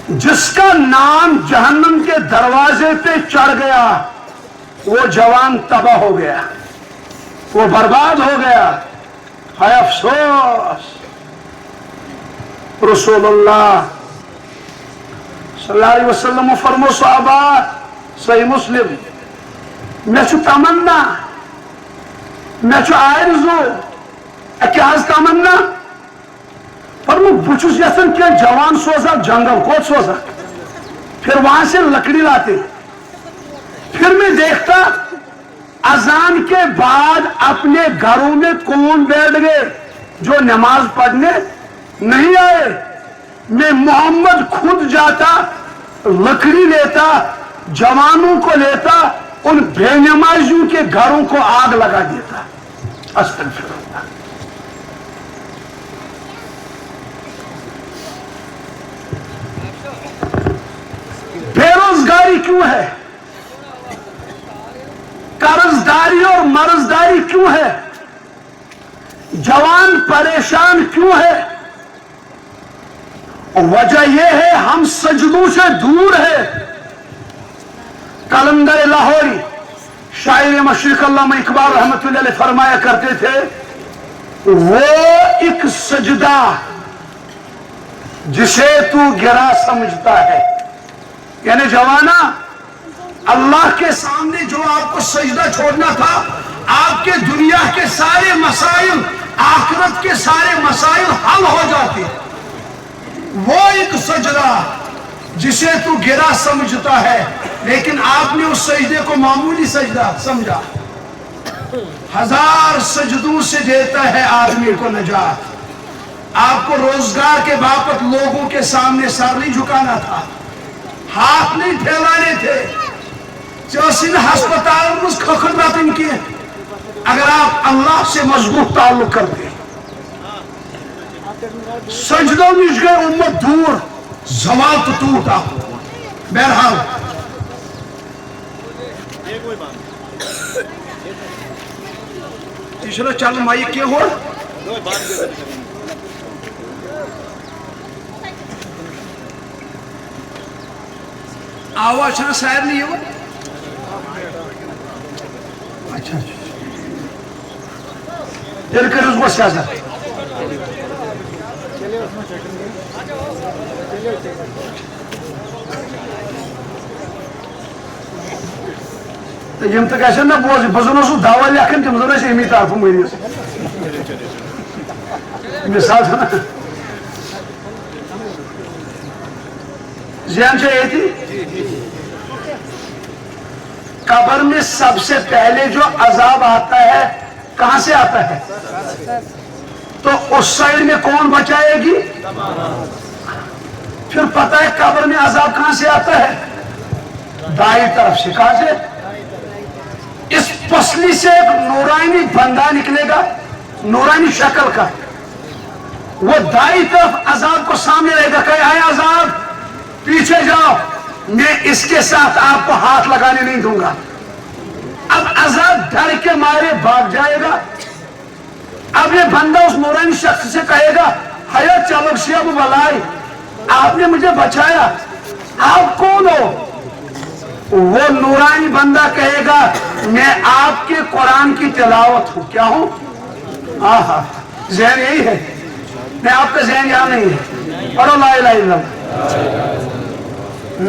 جس کا نام جہنم کے دروازے پہ چڑھ گیا وہ جوان تباہ ہو گیا، وہ برباد ہو گیا۔ ہے افسوس، رسول اللہ صلی اللہ علیہ وسلم فرمو صحابہ، صحیح مسلم، میں چھو تمنا، میں چھو آرزو، کیا حض تمنا؟ فرمو بچوس یسن کیا جوان سوزا جنگل کوت سوزا، پھر وہاں سے لکڑی لاتے، پھر میں دیکھتا اذان کے بعد اپنے گھروں میں کون بیٹھ گئے جو نماز پڑھنے نہیں آئے۔ میں محمد خود جاتا، لکڑی لیتا، جوانوں کو لیتا، ان بے نمازیوں کے گھروں کو آگ لگا دیتا۔ استغفر اللہ۔ بے روزگاری کیوں ہے؟ قرضداری اور مرضداری کیوں ہے؟ جوان پریشان کیوں ہے؟ وجہ یہ ہے ہم سجدوں سے دور ہے۔ قلندر لاہوری شاعر مشرق علامہ اقبال رحمۃ اللہ علیہ فرمایا کرتے تھے، وہ ایک سجدہ جسے تو گرا سمجھتا ہے، یعنی جوانا اللہ کے سامنے جو آپ کو سجدہ چھوڑنا تھا، آپ کے دنیا کے سارے مسائل، آخرت کے سارے مسائل حل ہو جاتے، وہ ایک سجدہ جسے تو گرا سمجھتا ہے، لیکن آپ نے اس سجدے کو معمولی سجدہ سمجھا۔ ہزار سجدوں سے دیتا ہے آدمی کو نجات۔ آپ کو روزگار کے باپت لوگوں کے سامنے سر نہیں جھکانا تھا، ہاتھ نہیں پھیلانے تھے، چوسین ہسپتال میں خدمت ان کی، اگر آپ اللہ سے مضبوط تعلق کرتے۔ سجدوں نش گئے امت دور، زوال تو ٹوٹا۔ بہرحال تیسرا چل مائک کیا ہو آواز چھنا سائر نہیں ہو؟ اچھا تیل کر اس کو سیاست یم تک ایسے نا بوز بزنو سو دعوی لیکن تم زن ایسے امی طرف میری مثال تھا نا ذہن سے یہ تھی قبر میں سب سے پہلے جو عذاب آتا ہے کہاں سے آتا ہے؟ تو اس سائڈ میں کون بچائے گی؟ پھر پتہ ہے قبر میں عذاب کہاں سے آتا ہے؟ دائیں طرف سے۔ کہاں سے؟ اس پسلی سے ایک نورانی بندہ نکلے گا، نورانی شکل کا، وہ دائیں طرف عذاب کو سامنے رہے گا، کہ آئے عذاب پیچھے جاؤ، میں اس کے ساتھ آپ کو ہاتھ لگانے نہیں دوں گا۔ اب عذاب ڈر کے مارے بھاگ جائے گا۔ اب یہ بندہ اس نورانی شخص سے کہے گا، حیات چلک سے ابو بلائی، آپ نے مجھے بچایا، آپ کون ہو؟ وہ نورانی بندہ کہے گا، میں آپ کے قرآن کی تلاوت ہوں۔ کیا ہوں؟ آہا، ذہن یہی ہے، میں آپ کا ذہن یہاں نہیں ہے، پڑھو لا الہ الا اللہ۔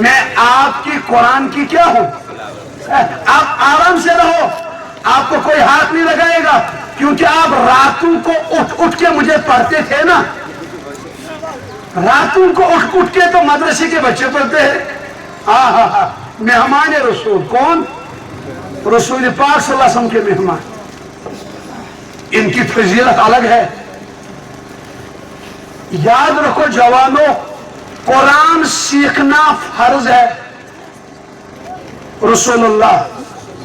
میں آپ کی قرآن کی کیا ہوں؟ آپ آرام سے رہو، آپ کو کوئی ہاتھ نہیں لگائے گا، کیونکہ آپ راتوں کو اٹھ کے مجھے پڑھتے تھے نا، راتوں کو اٹھ کے تو مدرسے کے بچے پڑھتے ہیں۔ آہا، مہمان رسول کون؟ رسول پاک صلی اللہ علیہ وسلم کے مہمان، ان کی فضیلت الگ ہے۔ یاد رکھو جوانوں، قرآن سیکھنا فرض ہے۔ رسول اللہ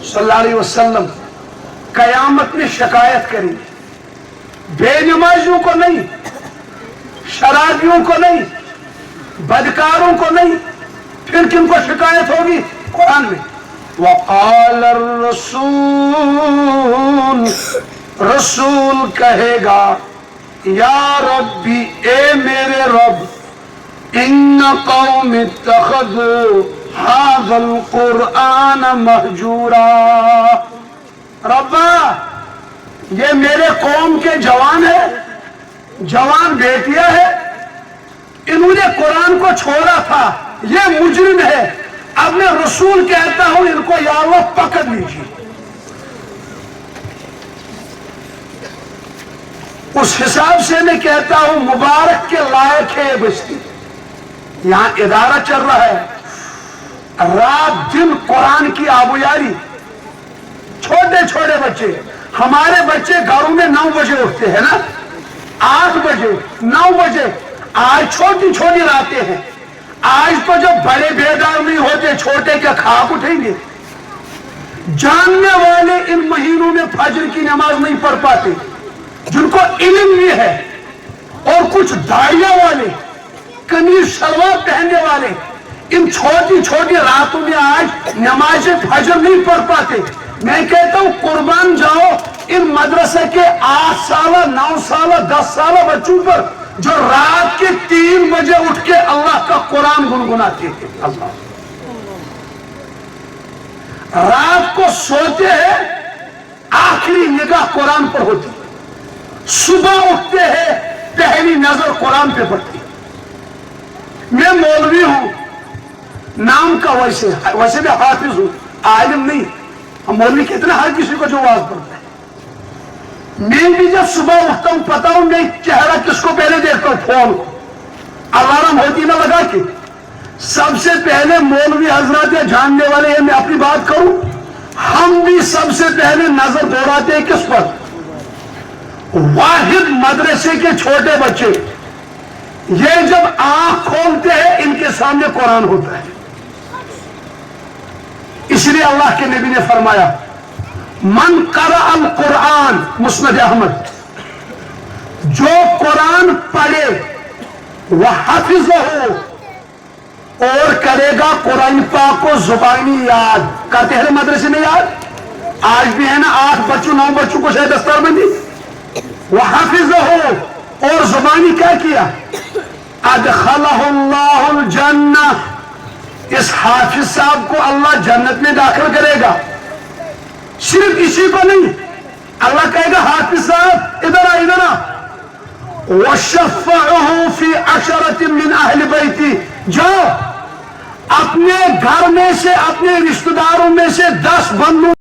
صلی اللہ علیہ وسلم قیامت میں شکایت کریں گے، بے نمازیوں کو نہیں، شرابیوں کو نہیں، بدکاروں کو نہیں، پھر کن کو شکایت ہوگی؟ قرآن میں وقال الرسول، رسول کہے گا، یا ربی، اے میرے رب، ان قوم اتخذوا هذا القرآن مہجورا. ربا یہ میرے قوم کے جوان ہے، جوان بیٹیاں ہے، انہوں نے قرآن کو چھوڑا تھا، یہ مجرم ہے. اب میں رسول کہتا ہوں ان کو یا اللہ پکڑ لیجیے. اس حساب سے میں کہتا ہوں مبارک کے لائق ہے یہ بستی. یہاں ادارہ چل رہا ہے، رات دن قرآن کی آبیاری. چھوٹے چھوٹے بچے، ہمارے بچے گھروں میں 9 بجے اٹھتے ہیں نا، 8 بجے 9 بجے. آج چھوٹی چھوٹی راتیں ہیں. آج تو جب بڑے بیدار نہیں ہوتے، چھوٹے کیا خاک اٹھیں گے. جاننے والے ان مہینوں میں فجر کی نماز نہیں پڑھ پاتے، جن کو علم بھی ہے. اور کچھ داڑیاں والے، قمیض شلوار پہننے والے، ان چھوٹی چھوٹی راتوں میں آج نماز فجر نہیں پڑھ پاتے. میں کہتا ہوں قربان جاؤ ان مدرسے کے 8 سالہ 9 سالہ 10 سالہ بچوں پر جو رات کے 3 بجے اٹھ کے اللہ کا قرآن گنگناتے تھے. اللہ رات کو سوتے ہیں، آخری نگاہ قرآن پر ہوتی، صبح اٹھتے ہیں پہلی نظر قرآن پہ پڑتی. میں مولوی ہوں نام کا، ویسے بھی حافظ ہوں، عالم نہیں. ہم مولوی کہتے ہیں ہر کسی کو جو واز پڑھتا ہے. میں بھی جب صبح اٹھتا ہوں پتا ہوں میں چہرہ کس کو پہلے دیکھتا ہوں، فون کو الارم ہوتی نہ لگا کے. سب سے پہلے مولوی حضرات یا جاننے والے ہیں، میں اپنی بات کروں، ہم بھی سب سے پہلے نظر دوڑاتے ہیں کس پر؟ واحد مدرسے کے چھوٹے بچے. یہ جب آنکھ کھولتے ہیں ان کے سامنے قرآن ہوتا ہے. اس لیے اللہ کے نبی نے فرمایا من قرأ القرآن، مسند احمد، جو قرآن پڑھے وہ حافظہ ہو اور کرے گا قرآن پاک کو زبانی یاد. کرتے ہیں مدرسے میں یاد، آج بھی ہے نا 8 بچوں 9 بچوں کو شاید دستار بندی. وہ حافظہ ہو اور زبانی کیا کیا، ادخلہ اللہ الجنہ، اس حافظ صاحب کو اللہ جنت میں داخل کرے گا. صرف اسی کو نہیں، اللہ کہے گا حافظ صاحب ادھر آ ادھر آ. وَشَفَّعُهُ فِي عَشَرَةٍ مِّنْ أَهْلِ بَيْتِ، جاؤ اپنے گھر میں سے اپنے رشتہ داروں میں سے 10 بندوں